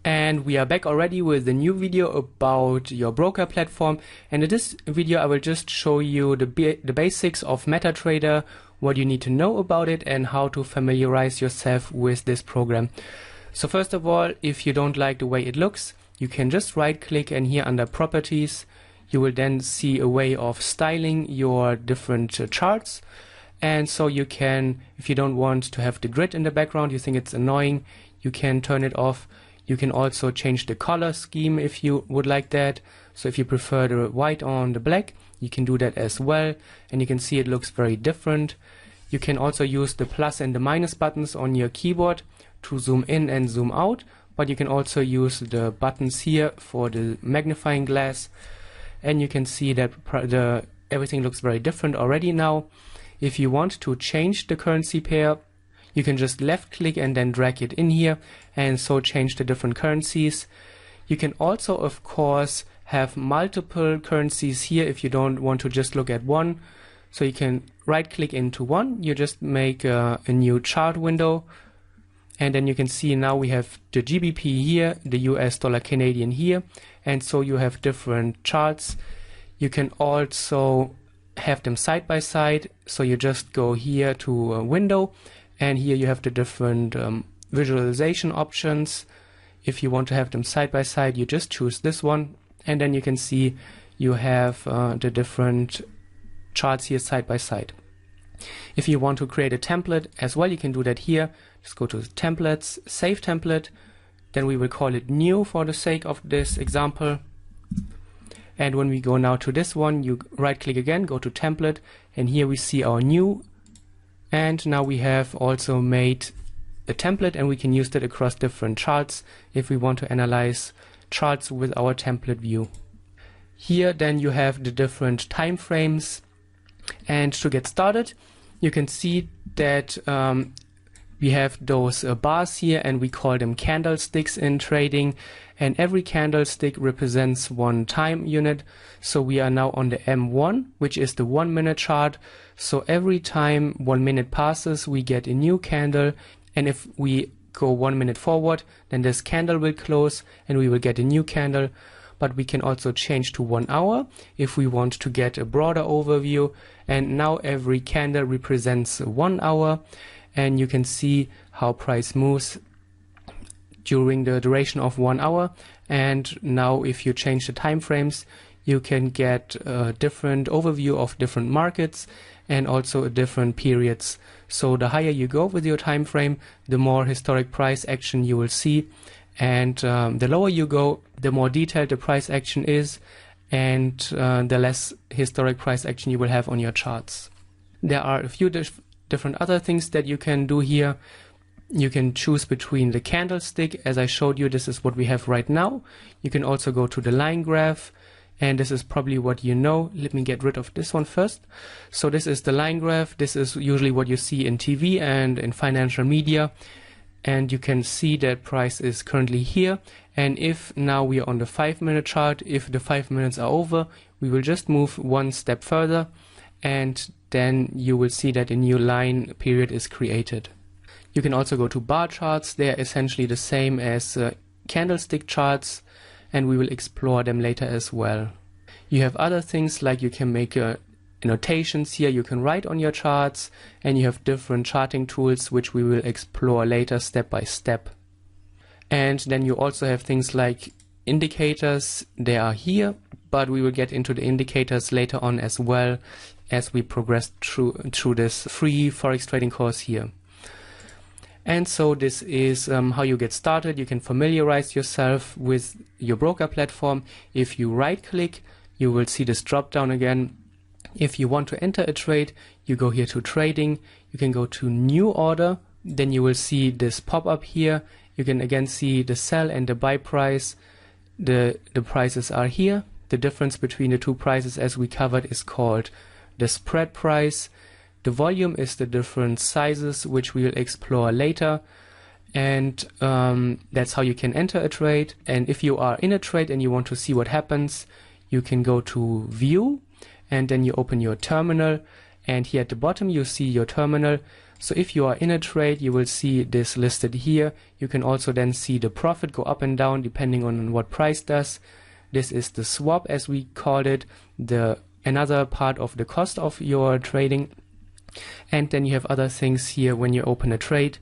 And we are back already with a new video about your broker platform, and in this video I will just show you the basics of MetaTrader, what you need to know about it and how to familiarize yourself with this program. So first of all, if you don't like the way it looks, you can just right click, and here under properties you will then see a way of styling your different charts. And so you can, if you don't want to have the grid in the background, you think it's annoying, you can turn it off. You can also change the color scheme if you would like that. So if you prefer the white on the black, you can do that as well. And you can see it looks very different. You can also use the plus and the minus buttons on your keyboard to zoom in and zoom out. But you can also use the buttons here for the magnifying glass. And you can see that everything looks very different already now. If you want to change the currency pair, you can just left click and then drag it in here, and so change the different currencies. You can also, of course, have multiple currencies here if you don't want to just look at one. So you can right click into one, you just make a new chart window, and then you can see now we have the GBP here, the US dollar Canadian here, and so you have different charts. You can also have them side by side, so you just go here to a window, and here you have the different visualization options. If you want to have them side by side, you just choose this one, and then you can see you have the different charts here side by side. If you want to create a template as well, you can do that here. Just go to templates, save template, then we will call it new for the sake of this example. And when we go now to this one, you right click again, go to template, and here we see our new. And now we have also made a template, and we can use that across different charts if we want to analyze charts with our template view. Here then you have the different time frames, and to get started you can see that we have those bars here, and we call them candlesticks in trading, and every candlestick represents one time unit. So we are now on the M1, which is the 1 minute chart. So every time 1 minute passes, we get a new candle, and if we go 1 minute forward, then this candle will close and we will get a new candle. But we can also change to 1 hour if we want to get a broader overview, and now every candle represents 1 hour, and you can see how price moves during the duration of 1 hour. And now if you change the time frames, you can get a different overview of different markets and also different periods. So the higher you go with your time frame, the more historic price action you will see, and the lower you go, the more detailed the price action is, and the less historic price action you will have on your charts. There are a few different other things that you can do here. You can choose between the candlestick, as I showed you, this is what we have right now. You can also go to the line graph, and this is probably what you know. Let me get rid of this one first. So this is the line graph. This is usually what you see in TV and in financial media, and you can see that price is currently here. And if now we are on the 5 minute chart, if the 5 minutes are over, we will just move one step further, and then you will see that a new line period is created. You can also go to bar charts. They are essentially the same as candlestick charts, and we will explore them later as well. You have other things like you can make annotations here, you can write on your charts, and you have different charting tools which we will explore later step by step. And then you also have things like indicators. They are here, but we will get into the indicators later on as well as we progress through this free Forex trading course here. And so this is how you get started. You can familiarize yourself with your broker platform. If you right click, you will see this drop down again. If you want to enter a trade, you go here to trading. You can go to new order. Then you will see this pop up here. You can again see the sell and the buy price. The prices are here. The difference between the two prices, as we covered, is called the spread price. The volume is the different sizes, which we will explore later. And that's how you can enter a trade. And if you are in a trade and you want to see what happens, you can go to view, and then you open your terminal, and here at the bottom you see your terminal. So if you are in a trade, you will see this listed here. You can also then see the profit go up and down depending on what price does. This is the swap, as we called it, another part of the cost of your trading. And then you have other things here when you open a trade.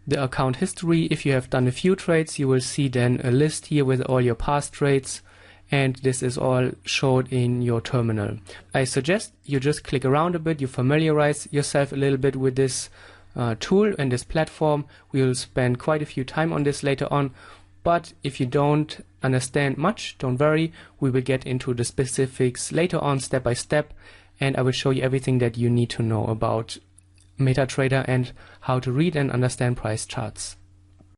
The account history, if you have done a few trades, you will see then a list here with all your past trades, and this is all showed in your terminal. I suggest you just click around a bit, you familiarize yourself a little bit with this tool and this platform. We will spend quite a few time on this later on, but if you don't understand much, don't worry, we will get into the specifics later on step by step, and I will show you everything that you need to know about MetaTrader and how to read and understand price charts.